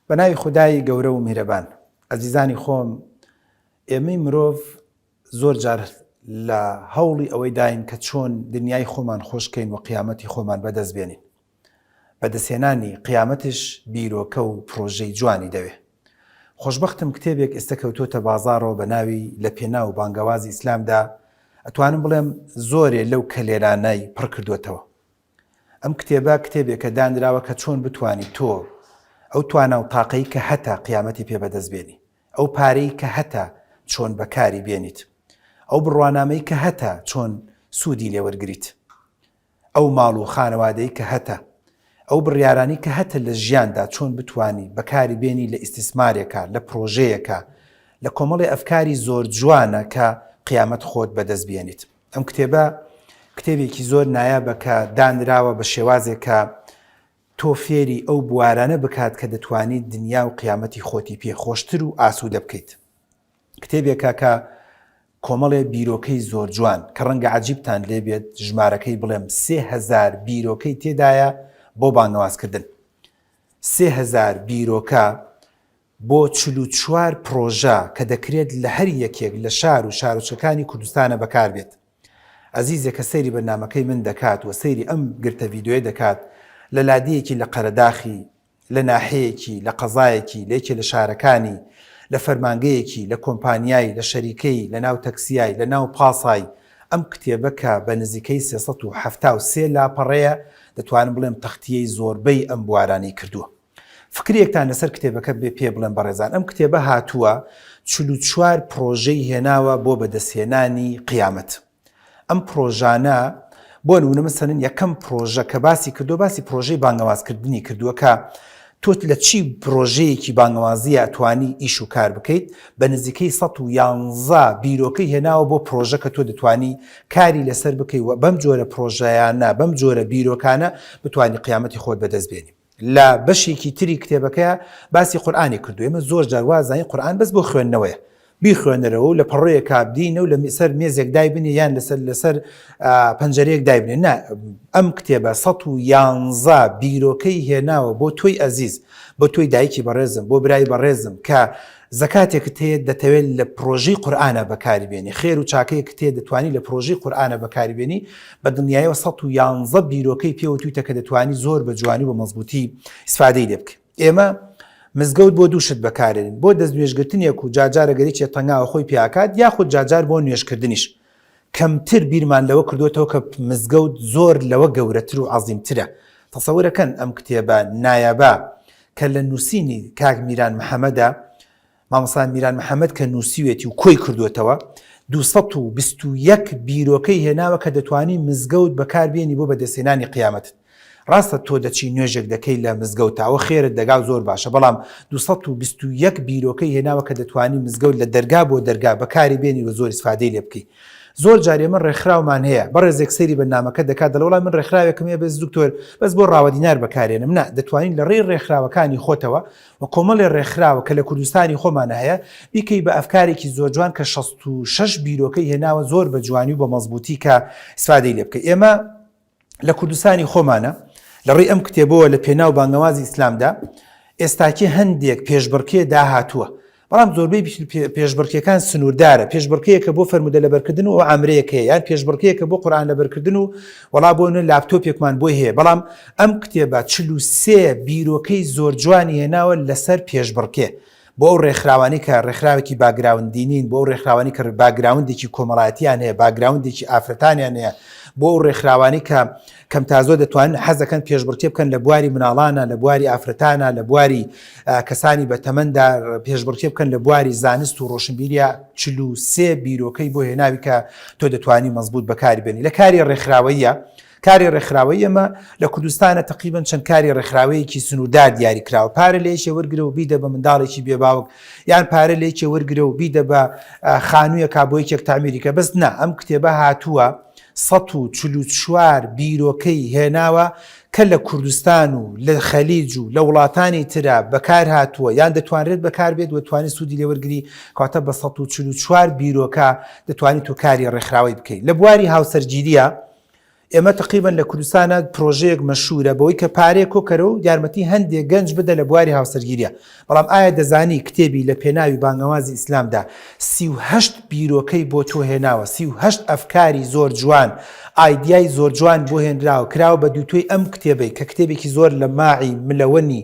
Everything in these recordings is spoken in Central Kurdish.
بەناوی خودای گەورە و میهرەبان ئەزیزانی خۆم ئێمەی مرۆڤ زۆر جار لە هەوڵی ئەوەی داین کە چۆن دنیای خۆمان خۆشکەین و قیامەتی خۆمان بەدەست بێنین. بەدەستهێنانی قیامەتش بیرۆکە و پرۆژەی جوانی دەوێ. خۆشبەختم کتێبێک ئێستا کەوتۆتە بازاڕەوە بە ناوی لە پێناو بانگەوازی ئیسلامدا ئەتوانم بڵێم زۆرێ لەو کەلێرانەی پڕ کردوێتەوە. ئەم کتێبێکە دانراوە کە چۆن بتوانی تۆ ئەو توانە و تاقەی کە هەتا قیامەتی پێ بەدەست بێنی، ئەو پارەی کە هەتا چۆن بەکاری بێنیت، ئەو بڕوانامەی کە هەتا چۆن سوودی لێوەرگریت، ئەو ماڵ و خانەوادەی کە هەتا، ئەو بڕیارانی کە هەتا لە ژیاندا چۆن بتوانی بەکاری بێنی لە ئیستیسمارێکە، لە پرۆژەیەکە، لە کۆمەڵی ئەفکاری زۆر جوانە کە قیامەت خۆت بەدەست بێنیت. ئەم کتێبێکی زۆر نایابە کە دانراوە بە شێوازێک کە تۆ فێری ئەو بوارانە بکات کە دەتوانیت دنیا و قیامەتی خۆتی پێ خۆشتر و ئاسوودە بکەیت. کتێبێکە کە کۆمەڵێ بیرۆکەی زۆر جوان کە ڕەنگە عەجیبتان لێبێت ژمارەکەی بڵێم 3000 بیرۆکەی تێدایە بۆ بانگەوازکردن. 3000 بیرۆکە بۆ 44 پرۆژە کە دەکرێت لە هەر یەکێک لە شار و شارۆچەکانی کوردستانە بەکار بێت. عەزیزێک کە سەیری بەرنامەکەی من دەکات و سەیری ئەم گرتە ڤیدیۆیە دەکات لە لادیەکی لە قەرەداخی، لە ناحەیەکی، لە قەزایەکی، لەیەکی لە شارەکانی، لە فەرمانگەیەکی، لە کۆمپانیای، لە شەریکەی، لە ناو تەکسیای، لە ناو پاسای، ئەم کتێبەکە بە نزیکەی 373 لاپەڕەیە دەتوانم بڵێم تەختیەی زۆربەی ئەم بوارانی کردووە. فکرێکتان لەسەر کتێبەکە بێ پێ بڵێم بەڕێزان، ئەم کتێبە هاتووە 44 پرۆژەی هێناوە بۆ بەدەستهێنانی قیامەت. ئەم پرۆژانە بۆ نمونە مەسەڵەن یەکەم پرۆژە کە باسی کردو باسی پرۆژەی بانگەوازکردنی کردووە کە تۆ لە چی پرۆژەیەکی بانگەوازیە ئەتوانی ئیش و کار بکەیت. بە نزیکەی 111 بیرۆکەی هێناوە بۆ پرۆژە کە تۆ دەتوانی کاری لەسەر بکەی و بەم جۆرە پرۆژەیانە بەم جۆرە بیرۆکانە بتوانی قیامەتی خۆت بەدەست بێنی. لە بەشێکی تری کتێبەکە باسی قورئانی کردو. ئێمە زۆر جار وازانین قورئان بەس بۆ خوێندنەوەیە، بیخوێنەرەوە و لە پەڕۆیەک کابدینە و لە سەر مێزێک دایبنی یان لەسەر پەنجەرەیەک دایبنێ. نا، ئەم کتێبە 111 بیرۆکەی هێناوە بۆ تۆی ئەزیز، بۆ تۆی دایکی بەڕێزم، بۆ برای بەڕێزم کە زەکاتێکت هەیە دەتەوێت لە پرۆژەی قورئانە بەکاری بێنی، خێر و چاکەیەک تێ دەتوانی لە پرۆژەی قورئانە بەکاری بێنی. بە دنیایەوە 111 بیرۆکەی پێوەتویتە کە دەتوانی زۆر بە جوانی و مەزبوطی ئیسفادەی لێ بکەیت. ئێمە مزگەوت بۆ دووشت بەکارێنین، بۆ دەست نوێژگرتنێک و جاجارە گەرێکی تەنگاوە خۆی پێکات، یاخود جاجار بۆ نوێژکردنیش. کەمتر بیرمان لەوە کردوێتەوە کە مزگەوت زۆر لەوە گەورەتر و عەزیمترە. تەسەورەکەن ئەم کتێبە نایابە کە لە نووسینی کاک میران محەممەدە، مامۆستا میران محەممەد کە نووسیوێتی و کۆی کردوێتەوە 221 بیرۆکەی هێناوە کە دەتوانی مزگەوت بەکاربێنی بۆ بەدەستهێنانی قیامەت. ڕاستە تۆ دەچی نوێژێک دەکەی لە مزگەوتەوە خێرت دەگا زۆر باشە، بەڵام 221 بیرۆکەی هێناوە کە دەتوانی مزگەوت لە دەرگا بۆ دەرگا بەکاری بێنی و زۆر ئیسفادەی لێ بکەی. زۆر جارێ من ڕێکخراومان هەیە، بەڕێزێک سەیری بەرنامەکە دەکات دەڵێ وەڵام من ڕێکخراوێکم هەیە بەس دکتۆر بەس بۆ ڕاوەدینار بەکارێنم. نا، دەتوانین لە ڕێی ڕێکخراوەکانی خۆتەوە و کۆمەڵی ڕێکخراوە کە لە کوردستانی خۆمانە هەیە بیکەی بە ئەفکارێکی زۆر جوان کە 66 بیرۆکەی هێناوە زۆر بە جوانی و بە مەزبوطی کە ئیسفادەی لێ بکەی. ئێمە لە کوردستانی خۆمانە لە ڕێی ئەم کتێبەوە لە پێناو بانگەوازی ئیسلامدا ئێستاکی هەندێک پێشبڕکێ داهاتووە، بەڵام زۆربەی پێشبڕکێکان سنووردارە. پێشبڕکەیەکە بۆ فەرمودە لەبەرکردن و ئەمرەیەکەیە، یان پێشبڕکەیەکە بۆ قورئان لەبەرکردن و وەڵا بۆنە لاپتۆپێکمان بۆی هەیە. بەڵام ئەم کتێبە 43 بیرۆکەی زۆر جوانی هێناوە لەسەر پێشبڕکێ بۆ ئەو ڕێکخراوانی کە ڕێکخراوێکی باگراوندینین، بۆ ئەو ڕێکخراوانی کە باگراوندێکی کۆمەڵایەتیان هەیە، باگراوندێکی ئافرەتانیان هەیە، بۆ ئەو ڕێکخراوانی کە کەم تازۆ دەتوانن حەزەکەن پێشبڕکێ بکەن لە بواری مناڵانە، لە بواری ئافرەتانە، لە بواری کەسانی بە تەمەندا پێشبڕکێ بکەن لە بواری زانست و ڕۆشنبیریە. 43 بیرۆکەی بۆ هێناوی کە تۆ دەتوانی مەزبوط بەکاری بێنی. لە کاری ڕێکخراوەیە، کاری ڕێکخراوەی ئەمە لە کوردستانە تقریباً چەند کاری ڕێکخراوەیەکی سنووردار دیاری کراوە. پارە لێیەکێ وەرگرە و بیدە بە منداڵێکی بێباوک، یان پارە لێیەکێ وەرگرە و بیدە بە خانوویە کابۆیەکێک تامیریکە. بەس نا، ئەم کتێبە هاتووە 144 بیرۆکەی هێناوە کە لە کوردستان و لە خەلیج و لە وڵاتانی ترە بەکار هاتووە، یان دەتوانرێت بەکار بێت و دەتوانێت سوودی لێوەرگری. کاتە بە 144 بیرۆکە دەتوانیت تۆ کاری ڕێکخراوەی بکەیت. لە بواری هاوسەرگیریە ئێمە تقریبا لە کوردستانە پرۆژەیەک مەشهورە بەوەی کە پارەیە کۆکەرە و یارمەتی هەندێک گەنج بدە لە بواری هاوسەرگیریە. بەڵام ئایا دەزانی کتێبی لە پێناوی بانگەوازی ئیسلامدا 38 بیرۆکەی بۆ تۆ هێناوە، 38 ئەفکاری زۆر جوان، ئایدیای زۆر جوان بۆ هێنراوە کراوە بە دووتۆی ئەم کتێبەی کە کتێبێکی زۆر لە ماعی ملەوەنی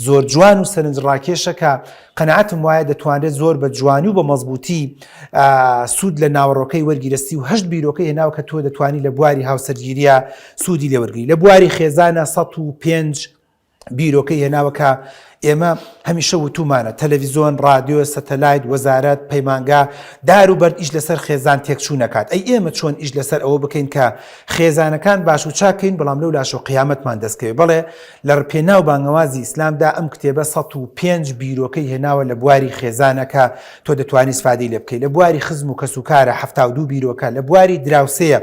زۆر جوان و سەرنجڕاکێشەکە قەنەعەتم وایە دەتوانرێت زۆر بە جوانی و بە مەزبوطی سوود لە ناوەڕۆکەی وەرگیرە. 38 بیرۆکەی هێناوە کە تۆ دەتوانی لە بواری هاوسەرگیریە سوودی لێوەرگری. لە بواری خێزانە 105 بیرۆکەی هێناوە کە ئێمە هەمیشە وتومانە تەلەڤیزۆن، رادیۆ، سەتەلایت، وەزارەت، پەیمانگا دار و بەرد ئیش لەسەر خێزان تێکچوو نەکات. ئەی ئێمە چۆن ئیش لەسەر ئەوە بکەین کە خێزانەکان باش و چاکەین بەڵام لەو لاشۆ قیامەتمان دەستکەوێت. بەڵێ لە پێناو بانگەوازی ئیسلامدا ئەم کتێبە 105 بیرۆکەی هێناوە لە بواری خێزانەکە تۆ دەتوانی سفادەی لێ بکەیت. لە بواری خزم و کەسوکارە 72 بیرۆکە، لە بواری دراوسەیە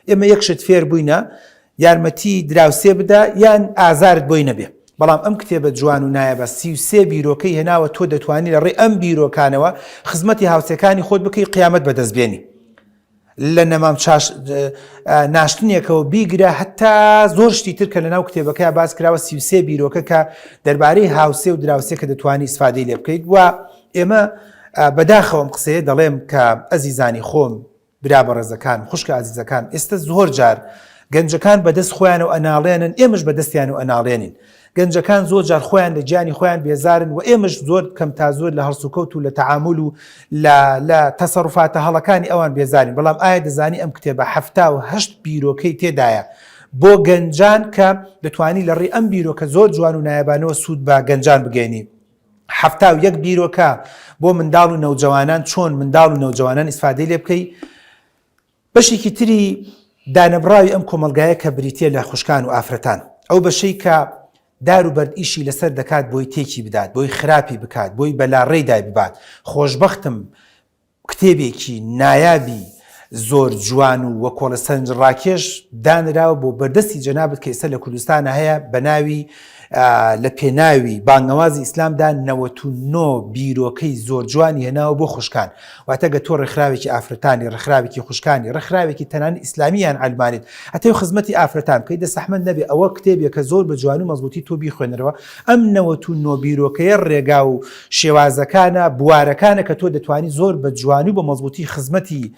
ئێمە یەکشت فێر بووینە یارمەتی دراوسێ بدە یان ئازارت بۆی نەبێ. بەڵام ئەم کتێبە جوان و نایە بە 33 بیرۆکەی هێناوە تۆ دەتوانی لە ڕێ ئەم بیرۆکانەوە خزمەتی هاوسەکانی خۆت بکەی قیامەت بەدەستبێنی. لە نەمام ناشتنێکەوە بیگرە هەتا زۆر شتی تر کە لەناو کتێبەکەی باس کراوە 33 بیرۆکە کە دەربارەی هاوسێ و دراوسێ کە دەتوانی ئیسفادەی لێ بکەیت. و ئێمە بەداخەوەم قسەیە دەڵێم کە ئەزیزانی خۆم، برا بەڕێزەکان، خوشکە ئازیزەکان، ئێستا زۆر جار گەنجەکان بەدەست خۆیان و ئەناڵێنن، ئێمەش بەدەستیان و ئەناڵێنین. گەنجەکان زۆر جار خۆیان لە گیانی خۆیان بێزارن و ئێمەش زۆر کەم تا زۆر لە هەڵسوکەوت و لە تەعامل و لە تەسەڕوفاتە هەڵەکانی ئەوان بێزارین. بەڵام ئایا دەزانی ئەم کتێبە 78 بیرۆکەی تێدایە بۆ گەنجان کە دەتوانی لە ڕێی ئەم بیرۆکە زۆر جوان و نایەبانەوە سوود بە گەنجان بگەینی. 71 بیرۆکە بۆ منداڵ و نەوجەوانان چۆن منداڵ و نەوجەوانان ئیسفادەی لێ بکەی. بەشێکی تری دانەبراوی ئەم کۆمەلگایە کە بریتە لە خوشکان و ئافرەتان، ئەو بەشەی کە دار و بەرد ئیشی لەسەر دەکات بۆی تێکی بدات، بۆی خراپی بکات، بۆی بەلاڕێیدای ببات. خۆشبەختم کتێبێکی نایابی زۆر جوان و وە کۆڵە سەرنجڕاکێش دانراوە بۆ بەردەستی جەنابەت کە ئێستا لە کوردستانە هەیە بە ناوی لە پێناوی بانگەوازی ئیسلامدا 99 بیرۆکەی زۆر جوانی هێناوە بۆ خوشکان. واتە گە تۆ ڕێکخراوێکی ئافرەتانی، ڕێکخراوێکی خوشکانی، ڕێکخراوێکی تەنانەت ئیسلامیان عەلمانیت، هەتای خزمەتی ئافرەتان بکەیت دەسەحمەد نەبێ ئەوە کتێبێکە زۆر بە جوانی و مەزبوطی تۆ بیخوێنەرەوە. ئەم 99 بیرۆکەیە ڕێگا و شێوازەکانە، بوارەکانە کە تۆ دەتوانی زۆر بە جوانی و بە مەزبوطی خزمەتی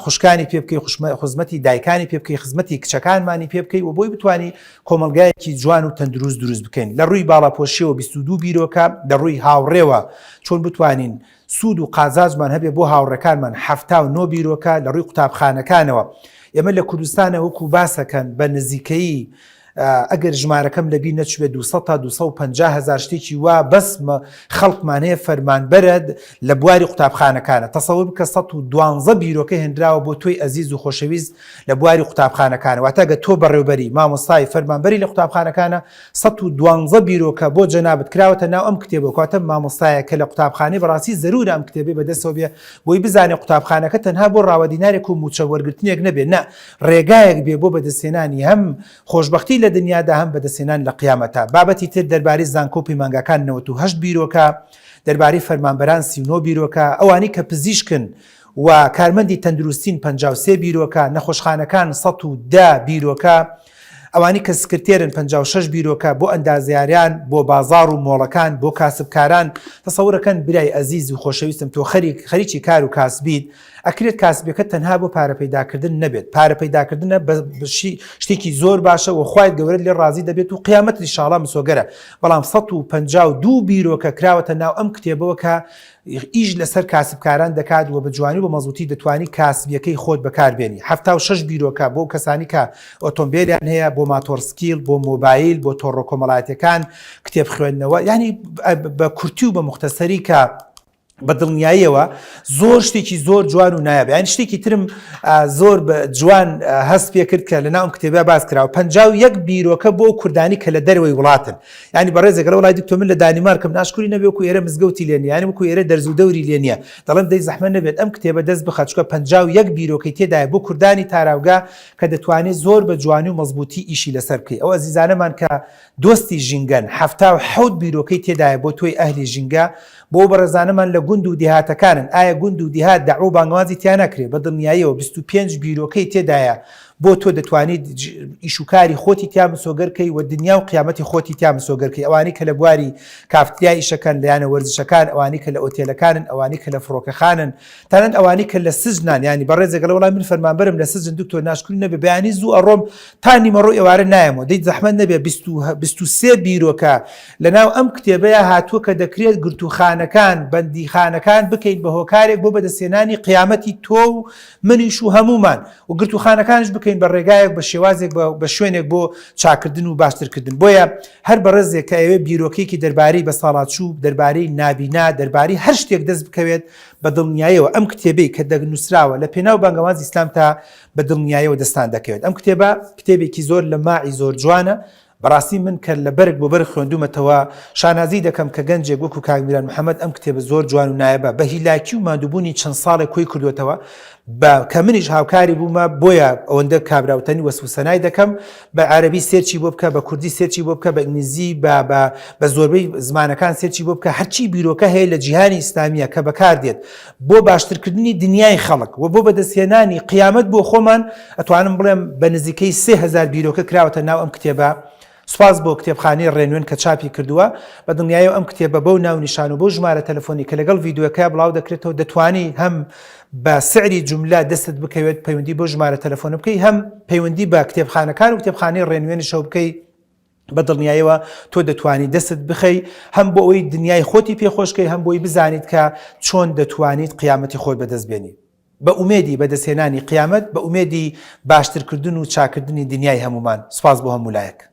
خوشکانی پێ بکەی، خزمەتی دایکانی پێ بکەی، خزمەتی کچەکانمانی پێ بکەی و بۆی بتوانی کۆمەلگایەکی جوان و تەندروست دروست بکەین. لە ڕووی باڵاپۆشیەوە 22 بیرۆکە، لە ڕووی هاوڕێوە چۆن بتوانین سوود و قازانجمان هەبێ بۆ هاوڕەکانمان 79 بیرۆکە. لە ڕووی قوتابخانەکانەوە ئێمە لە کوردستانە وەکو باسەکەن بە نزیکەیی ئەگەر ژمارەکەم لەبی نەچوێ 200 تا 250 هزار شتێکی وا بەسمە خەڵکمان هەیە فەرمانبەرە لە بواری قوتابخانەکانە. تەسەوور بکە 112 بیرۆکە هێنراوە بۆ تۆی ئەزیز و خۆشەویست لە بواری قوتابخانەکانە. واتە گە تۆ بەڕێوبەری مامۆستای فەرمانبەری لە قوتابخانەکانە 112 بیرۆکە بۆ جەنابەت کراوەتە ناو ئەم کتێبە. کاتە مامۆستایە کە لە قوتابخانەی بەڕاستی زەرورە ئەم کتێبێ بەدەستەوە بێ بۆی بزانێ قوتابخانەکە تەنها بۆ ڕاوەدینارێک و موچە وەرگرتنێک نەبێت، نە ڕێگایەک بێ بۆ بەدەستێنانی هەم خۆشبەختی لە دنیادا هەم بەدەستێنان لە قیامەتە. بابەتی تر دەربارەی زانکۆ پەیمانگاکان 98 بیرۆکە، دەربارەی فەرمانبەران 39 بیرۆکە، ئەوانی کە پزیشکن و کارمەندی تەندروستین 53 بیرۆکە، نەخۆشخانەکان 110 بیرۆکە، ئەوانی کە سکرتێرن 56 بیرۆکە، بۆ ئەندازیاریان، بۆ بازار و مۆڵەکان، بۆ کاسبکاران. تەسەوورەکەن برای ئەزیز و خۆشەویستم تۆ خەریکی کار و کاسبیت، ئەکرێت کاسبەکە تەنها بۆ پارە پەیداکردن نەبێت. پارە پەیداکردنە شتێکی زۆر باشە و خوایت گەورە لێ ڕازی دەبێت و قیامەت ئینشاڵڵا مسۆگەرە. بەڵام 152 بیرۆکە کراوەتە ناو ئەم کتێبەوە کە ئیش لەسەر کاسبکاران دەکات و بە جوانی و بە مەزبوطی دەتوانی کاسبیەکەی خۆت بەکاربێنی. 76 بیرۆکە بۆ کەسانی کە ئۆتۆمبیلیان هەیە، بۆ ماتۆرسکیل، بۆ مۆبایل، بۆ تۆڕۆ کۆمەڵایەتەکان کتێب خوێندنەوە، یعنی بە کورتی و بە مختصری کە بە دڵنیاییەوە زۆر شتێکی زۆر جوان و نایابێ. یعنی شتێکی ترم زۆر جوان هەست پێ کرد کە لە ناو ئەم کتێبە باس کراوە 51 بیرۆکە بۆ کوردانی کە لە دەروەی وڵاتن. یعنی بەڕێزێکەوە وڵای دیکتۆ من لە دانیمارکم ناشکوری نەبێ وەکو ئێرە مزگەوتی لێ نیە، یعنی وەکو ئێرە دەرز و دەوری لێ نییە. دەڵێم دەی زەحمەت نەبێت ئەم کتێبە دەست بخات چکە 51 بیرۆکەی تێدایە بۆ کوردانی تاراوگا کە دەتوانێت زۆر بە جوانی و مەزبوطی ئیشی لەسەر بکەی. ئەو ئەزیزانەمان کە دۆستی ژینگەن 77 بیرۆکەی تێدایە بۆ تۆی ئەهلی ژینگە، بۆ بەڕێزانەمان لە گوند و دیهاتەکانن. ئایا گوند و دیهات دەعوە بانگوازی تیان نەکرێ؟ بە دڵنیاییەوە 25 بیرۆکەی تێدایە بۆ تۆ دەتوانیت ئیشوکاری خۆتی تیا مسۆگەرکەی و دنیا و قیامەتی خۆتی تیا مسۆگەرکەی ئەوانی کە لە بواری کافتریا ئیشەکەن لایەنە وەرزشەکان ئەوانی کە لە ئۆتێلەکانن ئەوانی کە لە فڕۆکەخانن تەنەن ئەوانی کە لە سزنان ینی بەڕێزێک لە وڵام من فەرمانبەرم لە سزن دکتۆر ناشکری نەبێ بەیانی زوو ئەڕۆم تا نیمەڕۆ ئێوارە نایەمەوە دەیت زەحمەت نەبێ 23 بیرۆکە لەناو ئەم کتێبەیە هاتووە کە دەکرێت گرتوخانەکان بەندیخانەکان بکەین بە هۆکارێک بۆ بەدەستێنانی قیامەتی تۆ و منیش و هەمومان و گرتوخانەکانش بکەین بە ڕێگایەک بە شێوازێک بە شوێنێک بۆ چاکردن و باشترکردن بۆیە هەر بەڕێزێک کە ئەوێ بیرۆکێکی دەربارەی بە ساڵاتچوو دەربارەی نابینا دەربارەی هەر شتێک دەست بکەوێت بە دڵنیاییەوە ئەم کتێبەی کە دەنووسراوە لە پێناو بانگەوازی ئیسلام تا بە دڵنیاییەوە دەستان دەکەوێت ئەم کتێبە کتێبێکی زۆر لە ماعی زۆر جوانە بەڕاستی من کە لە بەرگ بۆ بەر خوێندومەتەوە شانازی دەکەم کە گەنجێک وەکو کاک محەممەد ئەم کتێبە زۆر جوان و نایەبە بە هیلاکی و مادووبوونی چەند ساڵێک کۆی کردوێتەوە کە منیش هاوکاری بوومە بۆیە ئەوەندە کابراوتنی وەسوسەنای دەکەم بە عەرەبی سێرچی بۆ بکە بە کوردی سێرچی بۆ بکە بە ئینگلیزی بە زۆربەی زمانەکان سێرچی بۆ بکە هەرچی بیرۆکە هەیە لە جیهانی ئیسلامیە کە بەکاردێت بۆ باشترکردنی دنیای خەڵک و بۆ بەدەستهێنانی قیامەت بۆ خۆمان ئەتوانم بڵێم بە نزیکەی 3000 بیرۆکە کراوەتە ناو ئەم کتێبە سوپاس بۆ کتێبخانەی ڕێنوێن کە چاپی کردووە بە دڵنیاییەوە ئەم کتێبە بەو ناونیشان و بۆ ژمارە تەلەفۆنی کە لەگەڵ ڤیدیۆکە بڵاو دەکرێتەوە دەتوانی هەم بە سعری جملە دەستت بکەوێت پەیوەندی بۆ ژمارە تەلەفۆن بکەی هەم پەیوەندی بە کتێبخانەکان و کتێبخانەی ڕێنوێنی شەو بکەی بە دڵنیاییەوە تۆ دەتوانی دەستت بخەی هەم بۆ ئەوەی دنیای خۆتی پێخۆشکەی هەم بۆی بزانیت کە چۆن دەتوانیت قیامەتی خۆت بەدەست بێنی بە ئومێدی بەدەستهێنانی قیامەت بە ئومێدی باشترکردن و چاکردنی دنیای هەمومان سپاس بۆ هەموو لایەک